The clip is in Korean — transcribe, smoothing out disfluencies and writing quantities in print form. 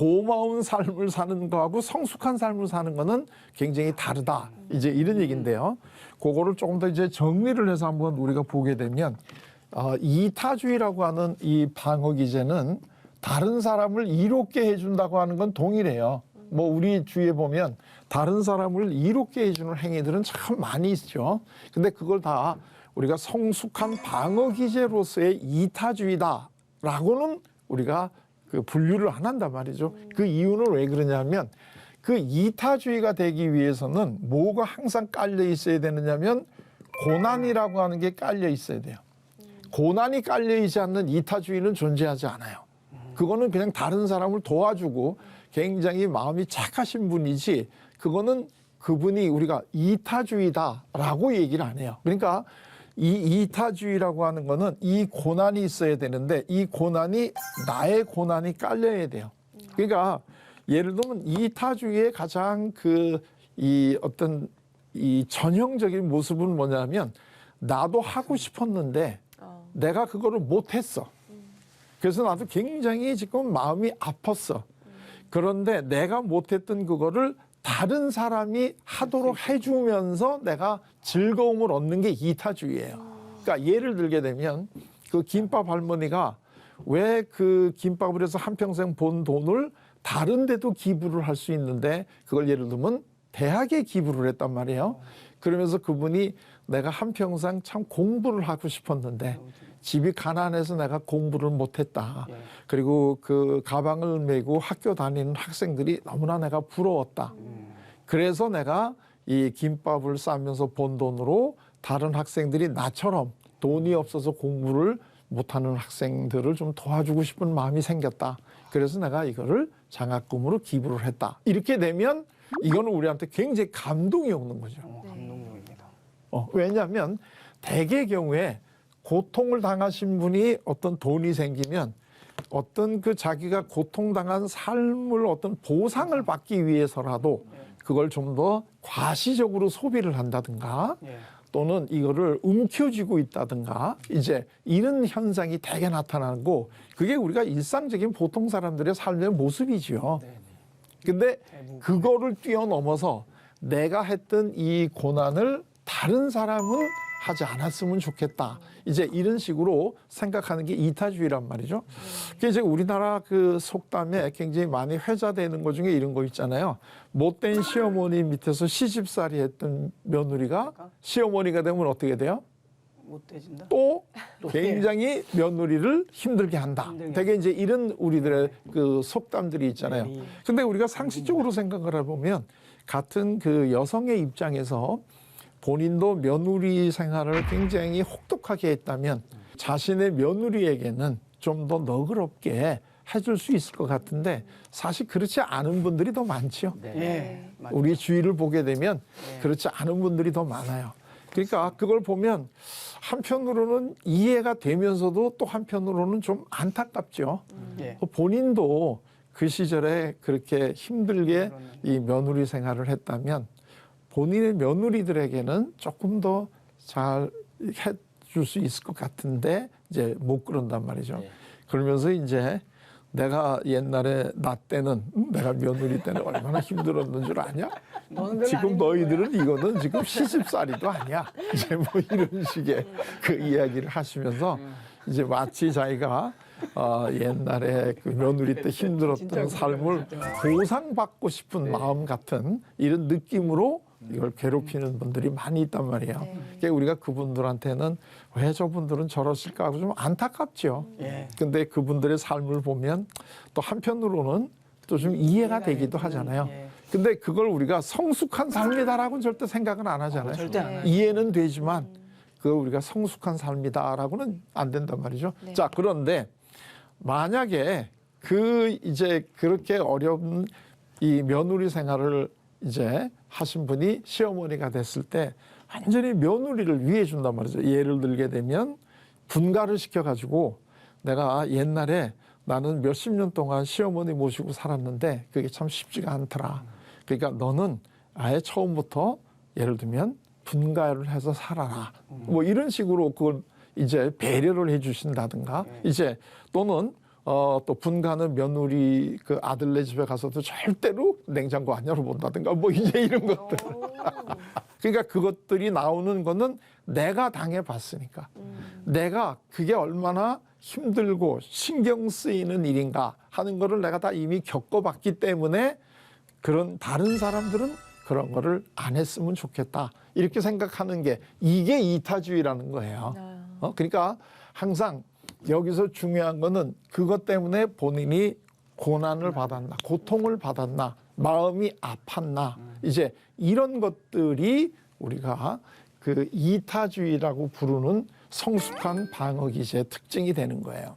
고마운 삶을 사는 거하고 성숙한 삶을 사는 거는 굉장히 다르다. 이제 이런 얘기인데요. 그거를 조금 더 이제 정리를 해서 한번 우리가 보게 되면 이타주의라고 하는 이 방어 기제는 다른 사람을 이롭게 해준다고 하는 건 동일해요. 뭐 우리 주위에 보면 다른 사람을 이롭게 해주는 행위들은 참 많이 있죠. 근데 그걸 다 우리가 성숙한 방어 기제로서의 이타주의다라고는 우리가 그 분류를 안 한단 말이죠. 그 이유는 왜 그러냐면 그 이타주의가 되기 위해서는 뭐가 항상 깔려 있어야 되느냐면 고난이라고 하는 게 깔려 있어야 돼요. 고난이 깔려 있지 않는 이타주의는 존재하지 않아요. 그거는 그냥 다른 사람을 도와주고 굉장히 마음이 착하신 분이지 그거는 그분이 우리가 이타주의다라고 얘기를 안 해요. 그러니까 이 이타주의라고 하는 거는 이 고난이 있어야 되는데 이 고난이 나의 고난이 깔려야 돼요. 그러니까 예를 들면 이타주의의 가장 이 어떤 이 전형적인 모습은 뭐냐면 나도 하고 싶었는데 내가 그거를 못했어. 그래서 나도 굉장히 지금 마음이 아팠어. 그런데 내가 못했던 그거를 다른 사람이 하도록 해주면서 내가 즐거움을 얻는 게 이타주의예요. 그러니까 예를 들게 되면 그 김밥 할머니가 왜 그 김밥을 해서 한평생 번 돈을 다른 데도 기부를 할 수 있는데 그걸 예를 들면 대학에 기부를 했단 말이에요. 그러면서 그분이 내가 한평생 참 공부를 하고 싶었는데 집이 가난해서 내가 공부를 못했다. 그리고 그 가방을 메고 학교 다니는 학생들이 너무나 내가 부러웠다. 그래서 내가 이 김밥을 싸면서 번 돈으로 다른 학생들이 나처럼 돈이 없어서 공부를 못하는 학생들을 좀 도와주고 싶은 마음이 생겼다. 그래서 내가 이거를 장학금으로 기부를 했다. 이렇게 되면 이거는 우리한테 굉장히 감동이 오는 거죠. 감동적입니다. 왜냐하면 대개의 경우에 고통을 당하신 분이 어떤 돈이 생기면 어떤 그 자기가 고통당한 삶을 어떤 보상을 받기 위해서라도 그걸 좀 더 과시적으로 소비를 한다든가 또는 이거를 움켜쥐고 있다든가 이제 이런 현상이 대개 나타나고 그게 우리가 일상적인 보통 사람들의 삶의 모습이지요. 근데 그거를 뛰어넘어서 내가 했던 이 고난을 다른 사람은 하지 않았으면 좋겠다. 이제 이런 식으로 생각하는 게 이타주의란 말이죠. 그게 이제 우리나라 그 속담에 굉장히 많이 회자되는 것 중에 이런 거 있잖아요. 못된 시어머니 밑에서 시집살이 했던 며느리가 시어머니가 되면 어떻게 돼요? 못돼진다. 또 굉장히 며느리를 힘들게 한다. 되게 이제 이런 우리들의 그 속담들이 있잖아요. 근데 우리가 상식적으로 생각을 해보면 같은 그 여성의 입장에서 본인도 며느리 생활을 굉장히 혹독하게 했다면 자신의 며느리에게는 좀 더 너그럽게 해줄 수 있을 것 같은데 사실 그렇지 않은 분들이 더 많죠. 우리 주위를 보게 되면 그렇지 않은 분들이 더 많아요. 그러니까 그걸 보면 한편으로는 이해가 되면서도 또 한편으로는 좀 안타깝죠. 본인도 그 시절에 그렇게 힘들게 이 며느리 생활을 했다면 본인의 며느리들에게는 조금 더 잘 해줄 수 있을 것 같은데 이제 못 그런단 말이죠. 그러면서 이제 내가 옛날에 나 때는 내가 며느리 때는 얼마나 힘들었는 줄 아냐? 지금 너희들은 이거는 지금 시집살이도 아니야. 이제 뭐 이런 식의 그 이야기를 하시면서 이제 마치 자기가 옛날에 그 며느리 때 힘들었던 삶을 보상받고 싶은 마음 같은 이런 느낌으로 이걸 괴롭히는 분들이 많이 있단 말이에요. 그러니까 우리가 그분들한테는 왜 저분들은 저러실까 하고 좀 안타깝죠. 근데 그분들의 삶을 보면 또 한편으로는 또 좀 이해가 되기도 하잖아요. 근데 그걸 우리가 성숙한 삶이다라고는 절대 생각은 안 하잖아요. 절대 안 하죠. 이해는 되지만 그걸 우리가 성숙한 삶이다라고는 안 된단 말이죠. 자, 그런데 만약에 이제 그렇게 어려운 이 며느리 생활을 이제 하신 분이 시어머니가 됐을 때 완전히 며느리를 위해 준단 말이죠. 예를 들게 되면 분가를 시켜가지고 내가 옛날에 나는 몇십 년 동안 시어머니 모시고 살았는데 그게 참 쉽지가 않더라. 그러니까 너는 아예 처음부터 예를 들면 분가를 해서 살아라. 뭐 이런 식으로 그걸 이제 배려를 해 주신다든가 이제 또는 또 분가는 며느리 그 아들네 집에 가서도 절대로 냉장고 안 열어본다든가 뭐 이제 이런 것들. 그러니까 그것들이 나오는 거는 내가 당해봤으니까. 내가 그게 얼마나 힘들고 신경 쓰이는 일인가 하는 거를 내가 다 이미 겪어봤기 때문에 그런 다른 사람들은 그런 거를 안 했으면 좋겠다. 이렇게 생각하는 게 이게 이타주의라는 거예요. 그러니까 항상 여기서 중요한 거는 그것 때문에 본인이 고난을 받았나, 고통을 받았나, 마음이 아팠나, 이제 이런 것들이 우리가 그 이타주의라고 부르는 성숙한 방어 기제의 특징이 되는 거예요.